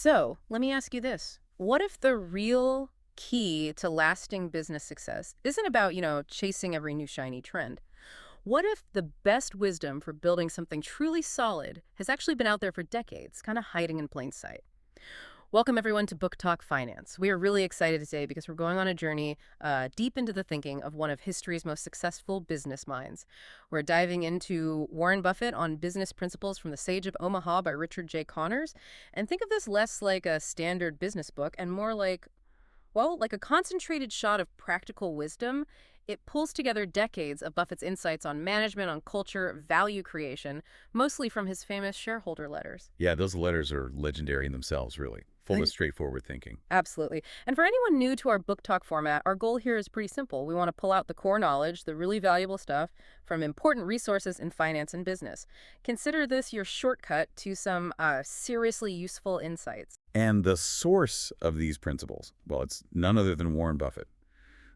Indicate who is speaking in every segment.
Speaker 1: So, let me ask you this. What if the real key to lasting business success isn't about, chasing every new shiny trend? What if the best wisdom for building something truly solid has actually been out there for decades, kind of hiding in plain sight? Welcome, everyone, to Book Talk Finance. We are really excited today because we're going on a journey deep into the thinking of one of history's most successful business minds. We're diving into Warren Buffett on business principles from the Sage of Omaha by Richard J. Connors. And think of this less like a standard business book and more like, well, like a concentrated shot of practical wisdom. It pulls together decades of Buffett's insights on management, on culture, value creation, mostly from his famous shareholder letters.
Speaker 2: Yeah, those letters are legendary in themselves, really. Full of straightforward thinking.
Speaker 1: Absolutely. And for anyone new to our book talk format, our goal here is pretty simple. We want to pull out the core knowledge, the really valuable stuff from important resources in finance and business. Consider this your shortcut to some seriously useful insights.
Speaker 2: And the source of these principles, well, it's none other than Warren Buffett,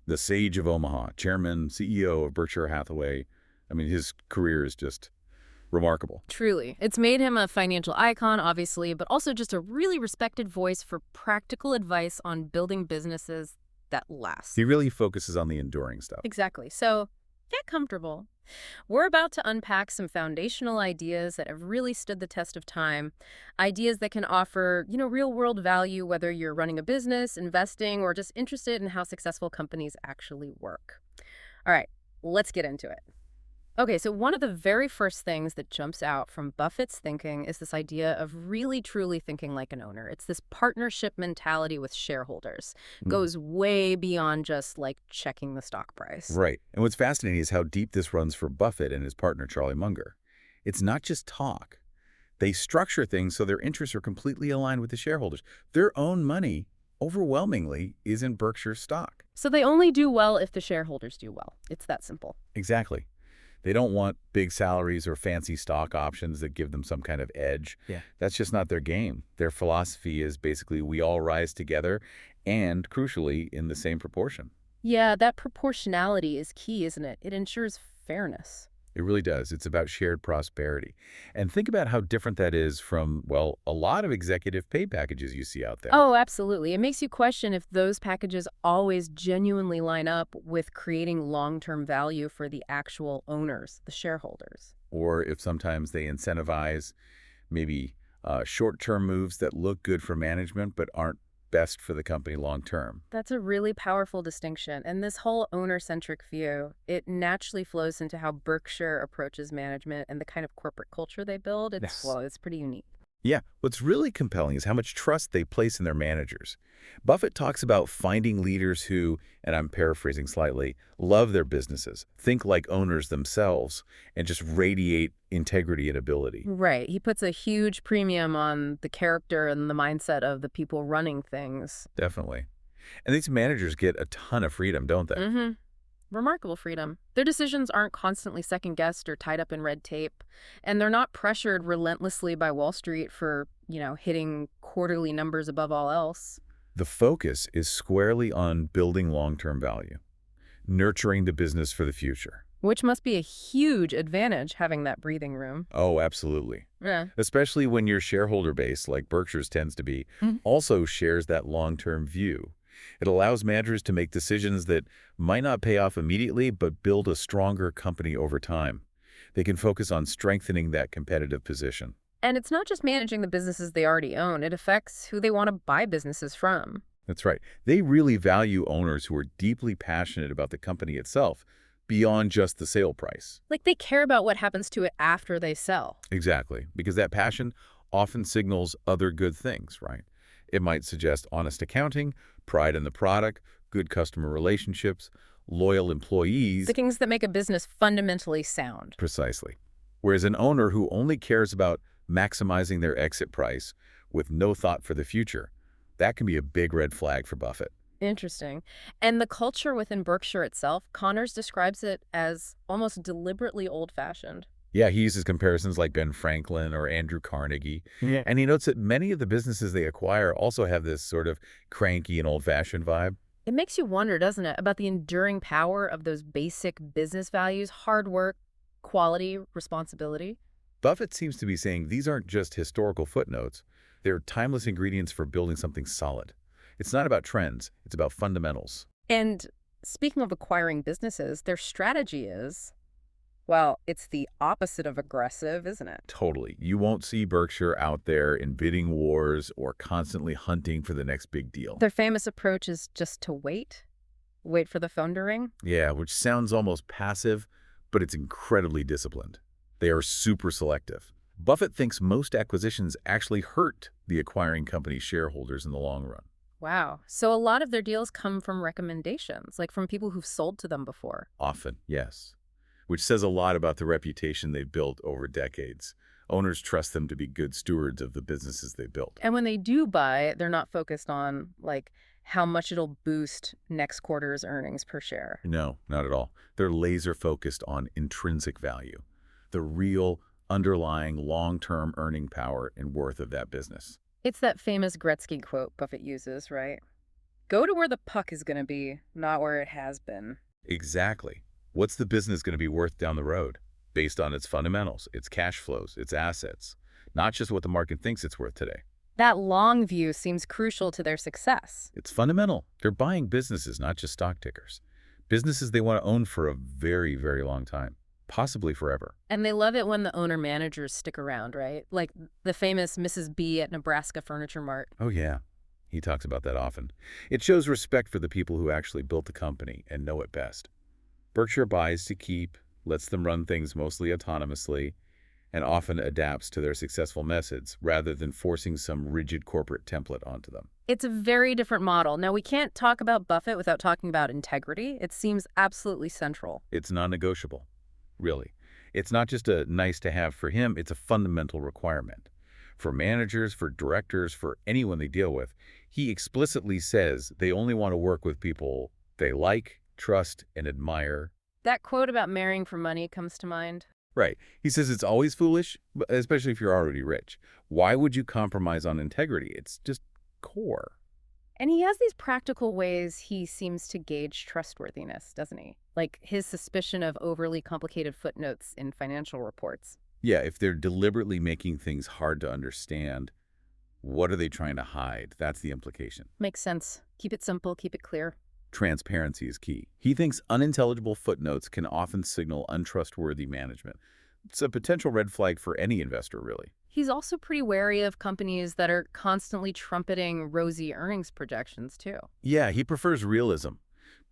Speaker 2: the Sage of Omaha, chairman, CEO of Berkshire Hathaway. I mean, his career is just remarkable.
Speaker 1: Truly. It's made him a financial icon, obviously, but also just a really respected voice for practical advice on building businesses that last.
Speaker 2: He really focuses on the enduring stuff.
Speaker 1: Exactly. So get comfortable. We're about to unpack some foundational ideas that have really stood the test of time. Ideas that can offer, real-world value, whether you're running a business, investing, or just interested in how successful companies actually work. All right, let's get into it. Okay, so one of the very first things that jumps out from Buffett's thinking is this idea of really truly thinking like an owner. It's this partnership mentality with shareholders. Goes way beyond just like checking the stock price.
Speaker 2: Right. And what's fascinating is how deep this runs for Buffett and his partner, Charlie Munger. It's not just talk. They structure things so their interests are completely aligned with the shareholders. Their own money, overwhelmingly, is in Berkshire stock.
Speaker 1: So they only do well if the shareholders do well. It's that simple.
Speaker 2: Exactly. They don't want big salaries or fancy stock options that give them some kind of edge.
Speaker 3: Yeah.
Speaker 2: That's just not their game. Their philosophy is basically we all rise together and, crucially, in the same proportion.
Speaker 1: Yeah, that proportionality is key, isn't it? It ensures fairness.
Speaker 2: It really does. It's about shared prosperity. And think about how different that is from, well, a lot of executive pay packages you see out there.
Speaker 1: Oh, absolutely. It makes you question if those packages always genuinely line up with creating long-term value for the actual owners, the shareholders.
Speaker 2: Or if sometimes they incentivize maybe short-term moves that look good for management but aren't best for the company long-term.
Speaker 1: That's a really powerful distinction. And this whole owner-centric view, it naturally flows into how Berkshire approaches management and the kind of corporate culture they build. It's pretty unique.
Speaker 2: Yeah, what's really compelling is how much trust they place in their managers. Buffett talks about finding leaders who, and I'm paraphrasing slightly, love their businesses, think like owners themselves, and just radiate integrity and ability.
Speaker 1: Right. He puts a huge premium on the character and the mindset of the people running things.
Speaker 2: Definitely. And these managers get a ton of freedom, don't they?
Speaker 1: Mm-hmm. Remarkable freedom. Their decisions aren't constantly second-guessed or tied up in red tape, and they're not pressured relentlessly by Wall Street for, hitting quarterly numbers above all else.
Speaker 2: The focus is squarely on building long-term value, nurturing the business for the future.
Speaker 1: Which must be a huge advantage, having that breathing room.
Speaker 2: Oh, absolutely.
Speaker 1: Yeah.
Speaker 2: Especially when your shareholder base, like Berkshire's tends to be, also shares that long-term view. It allows managers to make decisions that might not pay off immediately, but build a stronger company over time. They can focus on strengthening that competitive position.
Speaker 1: And it's not just managing the businesses they already own. It affects who they want to buy businesses from.
Speaker 2: That's right. They really value owners who are deeply passionate about the company itself, beyond just the sale price.
Speaker 1: Like they care about what happens to it after they sell.
Speaker 2: Exactly, because that passion often signals other good things, right? It might suggest honest accounting, pride in the product, good customer relationships, loyal employees.
Speaker 1: The things that make a business fundamentally sound.
Speaker 2: Precisely. Whereas an owner who only cares about maximizing their exit price with no thought for the future, that can be a big red flag for Buffett.
Speaker 1: Interesting. And the culture within Berkshire itself, Connors describes it as almost deliberately old-fashioned.
Speaker 2: Yeah, he uses comparisons like Ben Franklin or Andrew Carnegie.
Speaker 3: Yeah.
Speaker 2: And he notes that many of the businesses they acquire also have this sort of cranky and old-fashioned vibe.
Speaker 1: It makes you wonder, doesn't it, about the enduring power of those basic business values: hard work, quality, responsibility.
Speaker 2: Buffett seems to be saying these aren't just historical footnotes. They're timeless ingredients for building something solid. It's not about trends, it's about fundamentals.
Speaker 1: And speaking of acquiring businesses, their strategy is, well, it's the opposite of aggressive, isn't it?
Speaker 2: Totally. You won't see Berkshire out there in bidding wars or constantly hunting for the next big deal.
Speaker 1: Their famous approach is just to wait for the phone to ring.
Speaker 2: Yeah, which sounds almost passive, but it's incredibly disciplined. They are super selective. Buffett thinks most acquisitions actually hurt the acquiring company's shareholders in the long run.
Speaker 1: Wow. So a lot of their deals come from recommendations, like from people who've sold to them before.
Speaker 2: Often, yes. Which says a lot about the reputation they've built over decades. Owners trust them to be good stewards of the businesses they built.
Speaker 1: And when they do buy, they're not focused on, like, how much it'll boost next quarter's earnings per share.
Speaker 2: No, not at all. They're laser focused on intrinsic value, the real underlying long-term earning power and worth of that business.
Speaker 1: It's that famous Gretzky quote Buffett uses, right? Go to where the puck is going to be, not where it has been.
Speaker 2: Exactly. What's the business going to be worth down the road? Based on its fundamentals, its cash flows, its assets, not just what the market thinks it's worth today.
Speaker 1: That long view seems crucial to their success.
Speaker 2: It's fundamental. They're buying businesses, not just stock tickers. Businesses they want to own for a very, very long time, possibly forever.
Speaker 1: And they love it when the owner-managers stick around, right? Like the famous Mrs. B at Nebraska Furniture Mart.
Speaker 2: Oh, yeah. He talks about that often. It shows respect for the people who actually built the company and know it best. Berkshire buys to keep, lets them run things mostly autonomously, and often adapts to their successful methods rather than forcing some rigid corporate template onto them.
Speaker 1: It's a very different model. Now, we can't talk about Buffett without talking about integrity. It seems absolutely central.
Speaker 2: It's non-negotiable, really. It's not just a nice to have for him, it's a fundamental requirement. For managers, for directors, for anyone they deal with, he explicitly says they only want to work with people they like, trust, and admire.
Speaker 1: That quote about marrying for money comes to mind.
Speaker 2: Right. He says it's always foolish, especially if you're already rich. Why would you compromise on integrity? It's just core.
Speaker 1: And he has these practical ways he seems to gauge trustworthiness, doesn't he? Like his suspicion of overly complicated footnotes in financial reports.
Speaker 2: Yeah, if they're deliberately making things hard to understand, what are they trying to hide? That's the implication.
Speaker 1: Makes sense. Keep it simple, keep it clear.
Speaker 2: Transparency is key. He thinks unintelligible footnotes can often signal untrustworthy management. It's a potential red flag for any investor, really.
Speaker 1: He's also pretty wary of companies that are constantly trumpeting rosy earnings projections, too.
Speaker 2: Yeah, he prefers realism.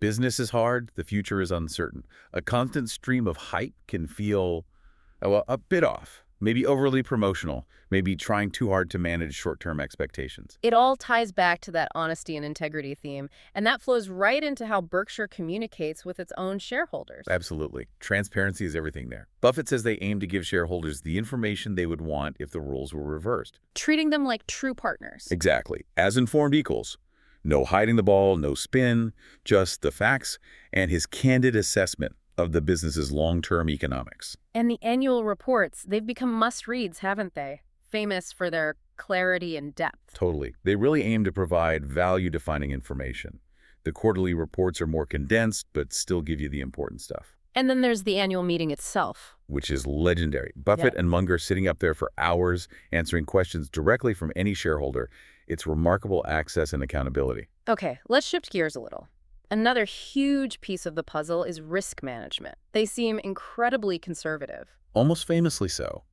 Speaker 2: Business is hard, the future is uncertain. A constant stream of hype can feel, well, a bit off, maybe overly promotional, maybe trying too hard to manage short-term expectations.
Speaker 1: It all ties back to that honesty and integrity theme, and that flows right into how Berkshire communicates with its own shareholders.
Speaker 2: Absolutely. Transparency is everything there. Buffett says they aim to give shareholders the information they would want if the roles were reversed.
Speaker 1: Treating them like true partners.
Speaker 2: Exactly. As informed equals. No hiding the ball, no spin, just the facts and his candid assessment of the business's long-term economics.
Speaker 1: And the annual reports, they've become must-reads, haven't they? Famous for their clarity and depth.
Speaker 2: Totally. They really aim to provide value-defining information. The quarterly reports are more condensed, but still give you the important stuff.
Speaker 1: And then there's the annual meeting itself.
Speaker 2: Which is legendary. Buffett and Munger sitting up there for hours, answering questions directly from any shareholder. It's remarkable access and accountability.
Speaker 1: Okay, let's shift gears a little. Another huge piece of the puzzle is risk management. They seem incredibly conservative.
Speaker 2: Almost famously so.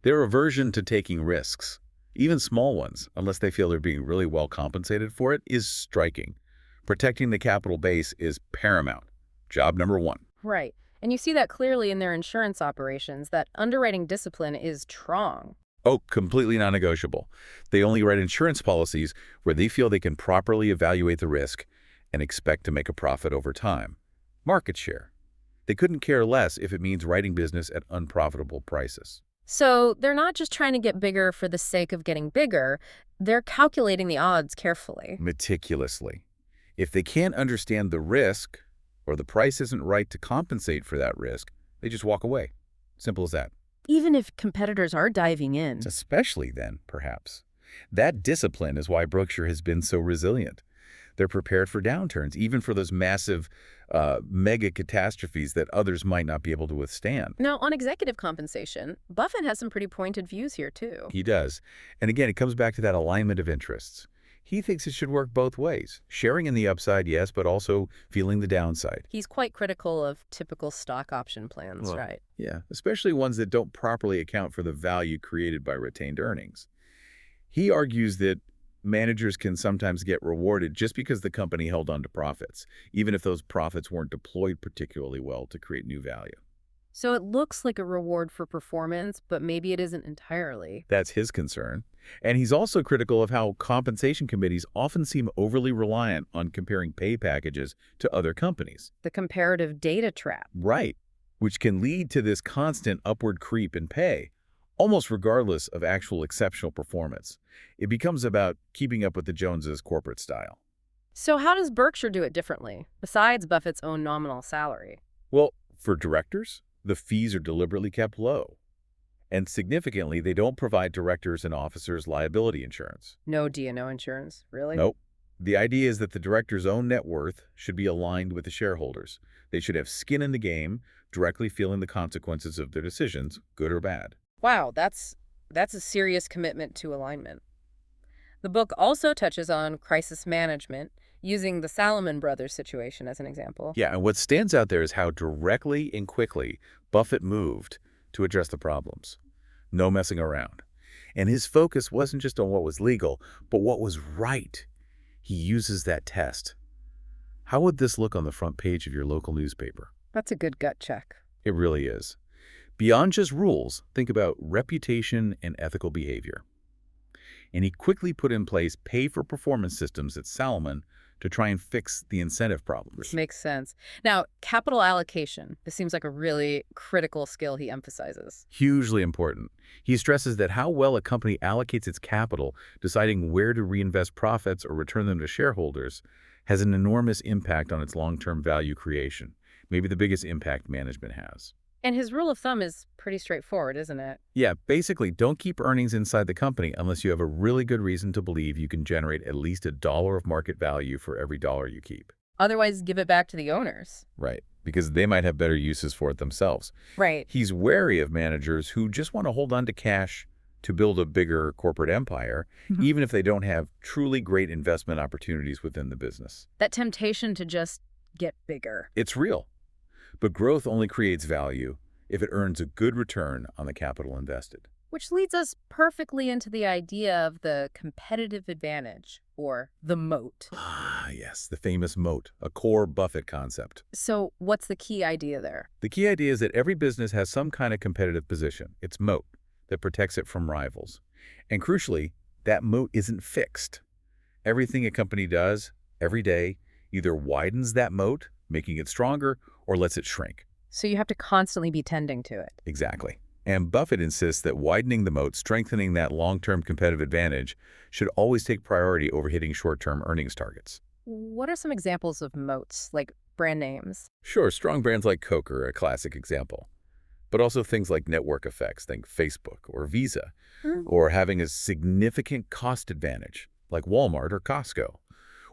Speaker 2: Their aversion to taking risks, even small ones, unless they feel they're being really well compensated for it, is striking. Protecting the capital base is paramount. Job number one.
Speaker 1: Right. And you see that clearly in their insurance operations. That underwriting discipline is strong.
Speaker 2: Oh, completely non-negotiable. They only write insurance policies where they feel they can properly evaluate the risk and expect to make a profit over time. Market share. They couldn't care less if it means writing business at unprofitable prices.
Speaker 1: So they're not just trying to get bigger for the sake of getting bigger. They're calculating the odds carefully.
Speaker 2: Meticulously. If they can't understand the risk or the price isn't right to compensate for that risk, they just walk away. Simple as that.
Speaker 1: Even if competitors are diving in.
Speaker 2: Especially then, perhaps. That discipline is why Berkshire has been so resilient. They're prepared for downturns, even for those massive mega catastrophes that others might not be able to withstand.
Speaker 1: Now, on executive compensation, Buffett has some pretty pointed views here, too.
Speaker 2: He does. And again, it comes back to that alignment of interests. He thinks it should work both ways. Sharing in the upside, yes, but also feeling the downside.
Speaker 1: He's quite critical of typical stock option plans,
Speaker 2: Well,
Speaker 1: right?
Speaker 2: yeah, especially ones that don't properly account for the value created by retained earnings. He argues that managers can sometimes get rewarded just because the company held on to profits, even if those profits weren't deployed particularly well to create new value.
Speaker 1: So it looks like a reward for performance, but maybe it isn't entirely.
Speaker 2: That's his concern. And he's also critical of how compensation committees often seem overly reliant on comparing pay packages to other companies.
Speaker 1: The comparative data trap.
Speaker 2: Right. Which can lead to this constant upward creep in pay, almost regardless of actual exceptional performance. It becomes about keeping up with the Joneses' corporate style.
Speaker 1: So how does Berkshire do it differently, besides Buffett's own nominal salary?
Speaker 2: Well, for directors, the fees are deliberately kept low. And significantly, they don't provide directors and officers liability insurance.
Speaker 1: No D&O insurance, really?
Speaker 2: Nope. The idea is that the director's own net worth should be aligned with the shareholders. They should have skin in the game, directly feeling the consequences of their decisions, good or bad.
Speaker 1: Wow, that's a serious commitment to alignment. The book also touches on crisis management, using the Salomon Brothers situation as an example.
Speaker 2: Yeah, and what stands out there is how directly and quickly Buffett moved to address the problems. No messing around. And his focus wasn't just on what was legal, but what was right. He uses that test. How would this look on the front page of your local newspaper?
Speaker 1: That's a good gut check.
Speaker 2: It really is. Beyond just rules, think about reputation and ethical behavior. And he quickly put in place pay-for-performance systems at Salomon to try and fix the incentive problems.
Speaker 1: Makes sense. Now, capital allocation. This seems like a really critical skill he emphasizes.
Speaker 2: Hugely important. He stresses that how well a company allocates its capital, deciding where to reinvest profits or return them to shareholders, has an enormous impact on its long-term value creation, maybe the biggest impact management has.
Speaker 1: And his rule of thumb is pretty straightforward, isn't it?
Speaker 2: Yeah, basically, don't keep earnings inside the company unless you have a really good reason to believe you can generate at least $1 of market value for every dollar you keep.
Speaker 1: Otherwise, give it back to the owners.
Speaker 2: Right, because they might have better uses for it themselves.
Speaker 1: Right.
Speaker 2: He's wary of managers who just want to hold on to cash to build a bigger corporate empire, even if they don't have truly great investment opportunities within the business.
Speaker 1: That temptation to just get bigger.
Speaker 2: It's real. But growth only creates value if it earns a good return on the capital invested.
Speaker 1: Which leads us perfectly into the idea of the competitive advantage, or the moat.
Speaker 2: Ah, yes, the famous moat, a core Buffett concept.
Speaker 1: So what's the key idea there?
Speaker 2: The key idea is that every business has some kind of competitive position, its moat, that protects it from rivals. And crucially, that moat isn't fixed. Everything a company does, every day, either widens that moat, making it stronger, or lets it shrink.
Speaker 1: So you have to constantly be tending to it.
Speaker 2: Exactly. And Buffett insists that widening the moat, strengthening that long-term competitive advantage, should always take priority over hitting short-term earnings targets.
Speaker 1: What are some examples of moats, like brand names?
Speaker 2: Sure, strong brands like Coke are a classic example. But also things like network effects, think Facebook or Visa, or having a significant cost advantage, like Walmart or Costco,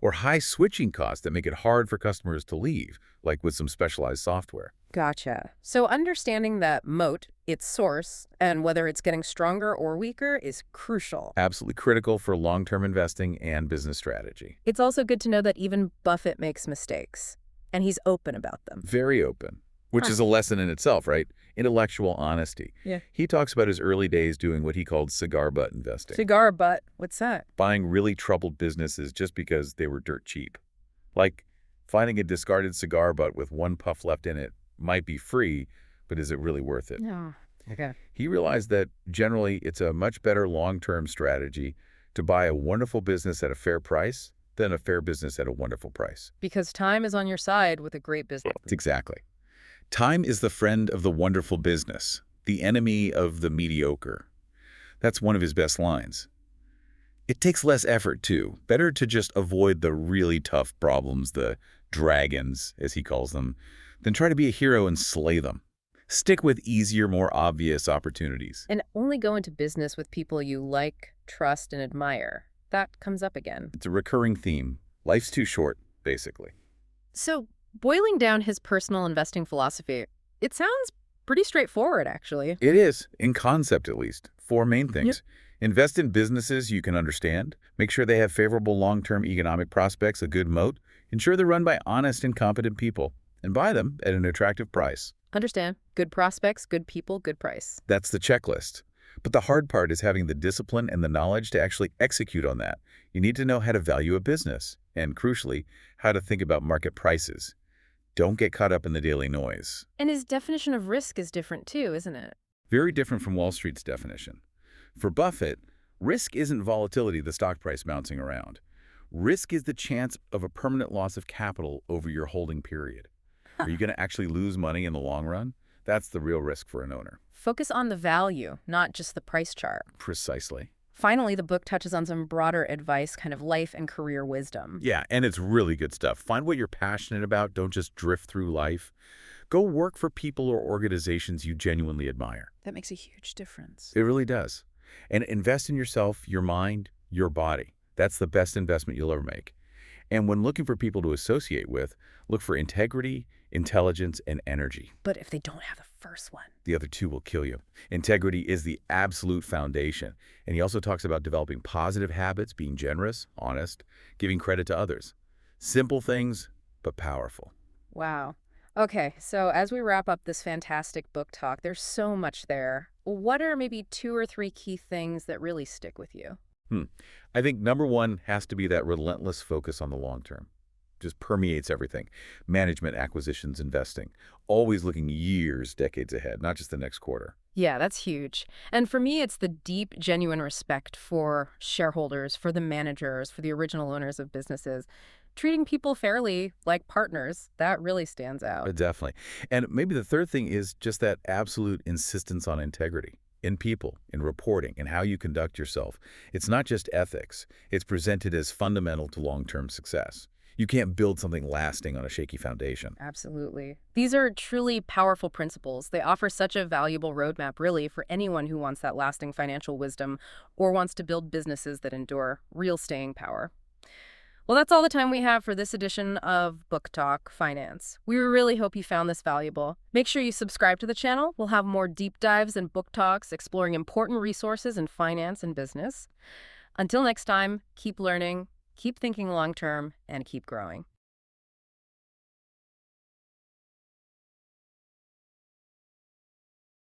Speaker 2: or high switching costs that make it hard for customers to leave, like with some specialized software.
Speaker 1: Gotcha. So understanding that moat, its source, and whether it's getting stronger or weaker is crucial.
Speaker 2: Absolutely critical for long-term investing and business strategy.
Speaker 1: It's also good to know that even Buffett makes mistakes, and he's open about them.
Speaker 2: Very open, which is a lesson in itself, right? Intellectual honesty.
Speaker 1: Yeah.
Speaker 2: He talks about his early days doing what he called cigar butt investing.
Speaker 1: Cigar butt, what's that?
Speaker 2: Buying really troubled businesses just because they were dirt cheap. Like finding a discarded cigar butt with one puff left in it might be free, but is it really worth it?
Speaker 1: No. Okay.
Speaker 2: He realized that generally it's a much better long-term strategy to buy a wonderful business at a fair price than a fair business at a wonderful price.
Speaker 1: Because time is on your side with a great business.
Speaker 2: Exactly. Time is the friend of the wonderful business, the enemy of the mediocre. That's one of his best lines. It takes less effort, too. Better to just avoid the really tough problems, the dragons, as he calls them, than try to be a hero and slay them. Stick with easier, more obvious opportunities.
Speaker 1: And only go into business with people you like, trust, and admire. That comes up again.
Speaker 2: It's a recurring theme. Life's too short, basically.
Speaker 1: So, boiling down his personal investing philosophy, it sounds pretty straightforward, actually.
Speaker 2: It is, in concept at least. Four main
Speaker 1: Yep.
Speaker 2: things. Invest in businesses you can understand. Make sure they have favorable long-term economic prospects, a good moat. Ensure they're run by honest and competent people. And buy them at an attractive price.
Speaker 1: Understand. Good prospects, good people, good price.
Speaker 2: That's the checklist. But the hard part is having the discipline and the knowledge to actually execute on that. You need to know how to value a business. And crucially, how to think about market prices. Don't get caught up in the daily noise.
Speaker 1: And his definition of risk is different too, isn't it?
Speaker 2: Very different from Wall Street's definition. For Buffett, risk isn't volatility, the stock price bouncing around. Risk is the chance of a permanent loss of capital over your holding period. Are you going to actually lose money in the long run? That's the real risk for an owner.
Speaker 1: Focus on the value, not just the price chart.
Speaker 2: Precisely.
Speaker 1: Finally, the book touches on some broader advice, kind of life and career wisdom.
Speaker 2: Yeah, and it's really good stuff. Find what you're passionate about. Don't just drift through life. Go work for people or organizations you genuinely admire.
Speaker 1: That makes a huge difference.
Speaker 2: It really does. And invest in yourself, your mind, your body. That's the best investment you'll ever make. And when looking for people to associate with, look for integrity, intelligence, and energy.
Speaker 1: But if they don't have the first one?
Speaker 2: The other two will kill you. Integrity is the absolute foundation. And he also talks about developing positive habits, being generous, honest, giving credit to others. Simple things, but powerful.
Speaker 1: Wow. Okay, so as we wrap up this fantastic book talk, there's so much there. What are maybe 2 or 3 key things that really stick with you?
Speaker 2: I think number one has to be that relentless focus on the long term. Just permeates everything. Management, acquisitions, investing. Always looking years, decades ahead, not just the next quarter.
Speaker 1: Yeah, that's huge. And for me, it's the deep, genuine respect for shareholders, for the managers, for the original owners of businesses. Treating people fairly, like partners, that really stands out.
Speaker 2: Definitely. And maybe the third thing is just that absolute insistence on integrity. In people, in reporting, in how you conduct yourself. It's not just ethics. It's presented as fundamental to long-term success. You can't build something lasting on a shaky foundation.
Speaker 1: Absolutely. These are truly powerful principles. They offer such a valuable roadmap, really, for anyone who wants that lasting financial wisdom or wants to build businesses that endure real staying power. Well, that's all the time we have for this edition of Book Talk Finance. We really hope you found this valuable. Make sure you subscribe to the channel. We'll have more deep dives and book talks exploring important resources in finance and business. Until next time, keep learning, keep thinking long-term, and keep growing.